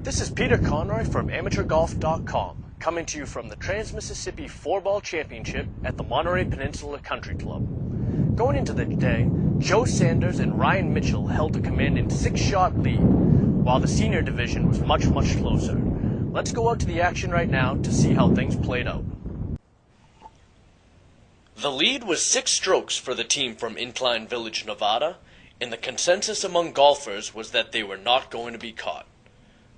This is Peter Conroy from AmateurGolf.com, coming to you from the Trans-Mississippi 4-Ball Championship at the Monterey Peninsula Country Club. Going into the day, Joe Sanders and Ryan Mitchell held a commanding 6-shot lead, while the senior division was much closer. Let's go out to the action right now to see how things played out. The lead was 6 strokes for the team from Incline Village, Nevada, and the consensus among golfers was that they were not going to be caught.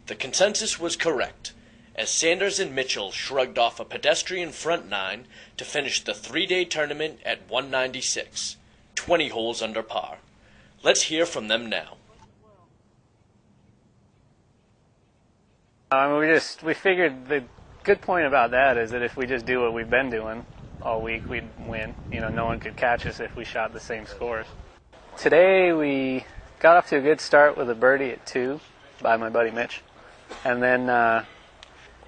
The consensus was correct, as Sanders and Mitchell shrugged off a pedestrian front 9 to finish the 3-day tournament at 196, 20 holes under par. Let's hear from them now. We figured the good point about that is that if we just do what we've been doing all week, we'd win. No one could catch us if we shot the same scores. Today we got off to a good start with a birdie at 2 by my buddy Mitch. And then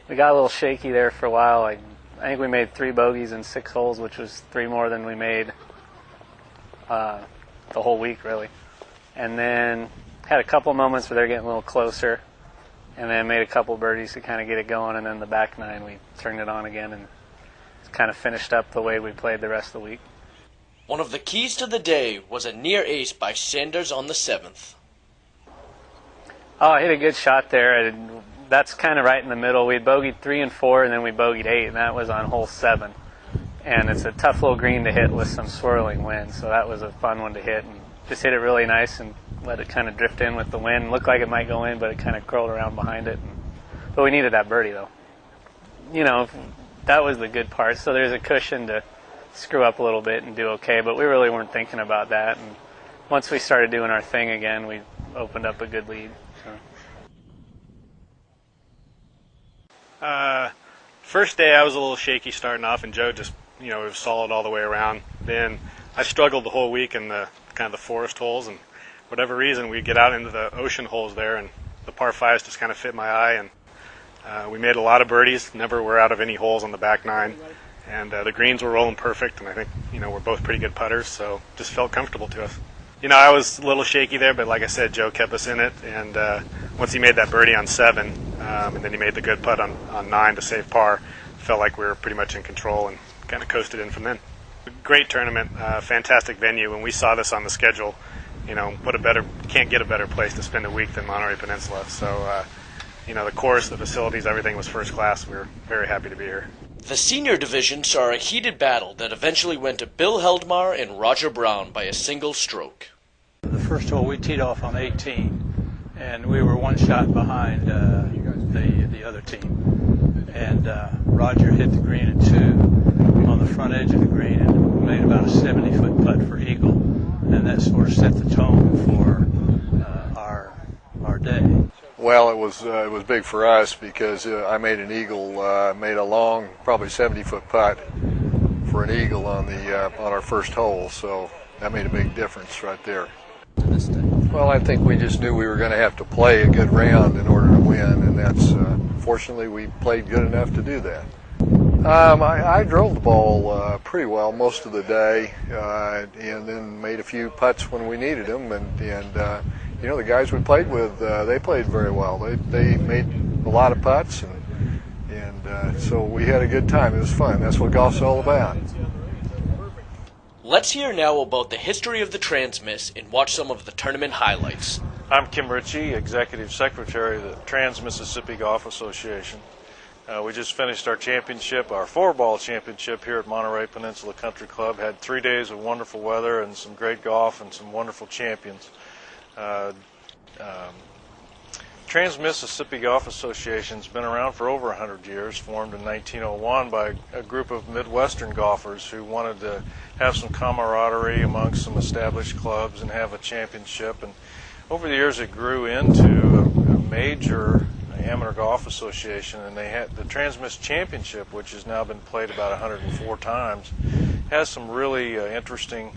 we got a little shaky there for a while. I think we made 3 bogeys in 6 holes, which was 3 more than we made the whole week, really. And then had a couple moments where they're getting a little closer, and then made a couple birdies to kind of get it going. And then the back 9, we turned it on again and kind of finished up the way we played the rest of the week. One of the keys to the day was a near ace by Sanders on the 7th. Oh, I hit a good shot there. That's kind of right in the middle. We had bogeyed 3 and 4, and then we bogeyed 8, and that was on hole 7. And it's a tough little green to hit with some swirling wind, so that was a fun one to hit. And just hit it really nice and let it kind of drift in with the wind. Looked like it might go in, but it kind of curled around behind it. But we needed that birdie, though. That was the good part. So there's a cushion to screw up a little bit and do okay, but we really weren't thinking about that. And once we started doing our thing again, we opened up a good lead. First day I was a little shaky starting off, and Joe just, was solid all the way around. Then I struggled the whole week in the kind of the forest holes, and whatever reason we get out into the ocean holes there, and the par 5s just kind of fit my eye, and we made a lot of birdies, never were out of any holes on the back 9, and the greens were rolling perfect, and I think, we're both pretty good putters, so just felt comfortable to us. I was a little shaky there, but like I said, Joe kept us in it, and once he made that birdie on 7, and then he made the good putt on 9 to save par, felt like we were pretty much in control and kind of coasted in from then. Great tournament, fantastic venue. When we saw this on the schedule, can't get a better place to spend a week than Monterey Peninsula. So, the course, the facilities, everything was first class. We were very happy to be here. The senior division saw a heated battle that eventually went to Bill Heldmar and Roger Brown by a single stroke. The first hole we teed off on 18, and we were 1 shot behind the other team. And Roger hit the green at 2 on the front edge of the green and made about a 70-foot putt for eagle, and that sort of set the tone for our day. Well, it was big for us because I made an eagle, made a long, probably 70-foot putt for an eagle on our first hole, so that made a big difference right there. Well, I think we just knew we were going to have to play a good round in order to win, and that's fortunately we played good enough to do that. I drove the ball pretty well most of the day, and then made a few putts when we needed them, and the guys we played with, they played very well. They made a lot of putts, and so we had a good time. It was fun. That's what golf's all about. Let's hear now about the history of the Trans-Miss and watch some of the tournament highlights. I'm Kim Ritchie, Executive Secretary of the Trans-Mississippi Golf Association. We just finished our championship, our 4-ball championship here at Monterey Peninsula Country Club. Had 3 days of wonderful weather and some great golf and some wonderful champions. Trans-Mississippi Golf Association has been around for over 100 years, formed in 1901 by a group of Midwestern golfers who wanted to have some camaraderie amongst some established clubs and have a championship. And over the years it grew into a major amateur golf association, and they had the Trans-Miss Championship, which has now been played about 104 times, has some really interesting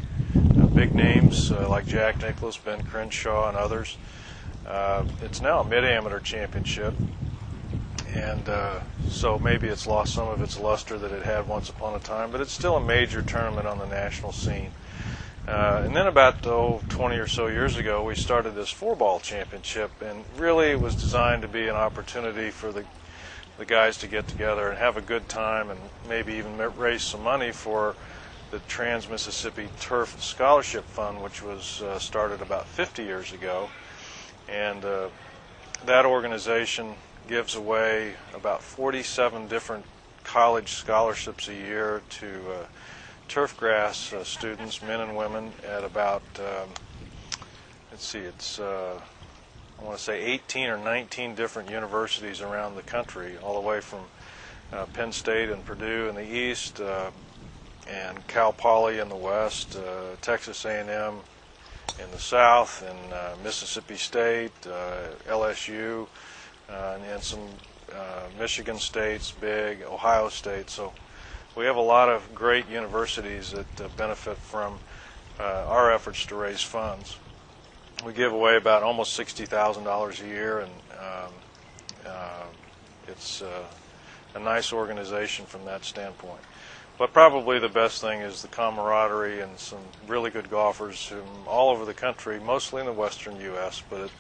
big names like Jack Nicklaus, Ben Crenshaw, and others. It's now a mid-amateur championship, and so maybe it's lost some of its luster that it had once upon a time, but it's still a major tournament on the national scene. And then about 20 or so years ago, we started this 4-ball championship, and really it was designed to be an opportunity for the guys to get together and have a good time and maybe even raise some money for the Trans-Mississippi Turf Scholarship Fund, which was started about 50 years ago. And that organization gives away about 47 different college scholarships a year to turfgrass students, men and women, at about, I want to say 18 or 19 different universities around the country, all the way from Penn State and Purdue in the east, and Cal Poly in the west, Texas A&M in the south, and Mississippi State, LSU, and some Michigan State's big, Ohio State. So we have a lot of great universities that benefit from our efforts to raise funds. We give away about almost $60,000 a year, and it's a nice organization from that standpoint. But probably the best thing is the camaraderie and some really good golfers from all over the country, mostly in the western U.S., but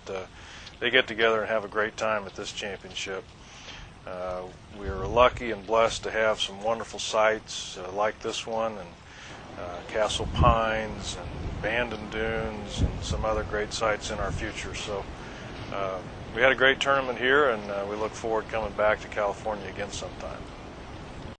they get together and have a great time at this championship. We are lucky and blessed to have some wonderful sites like this one, and Castle Pines and Bandon Dunes and some other great sites in our future. So we had a great tournament here, and we look forward to coming back to California again sometime.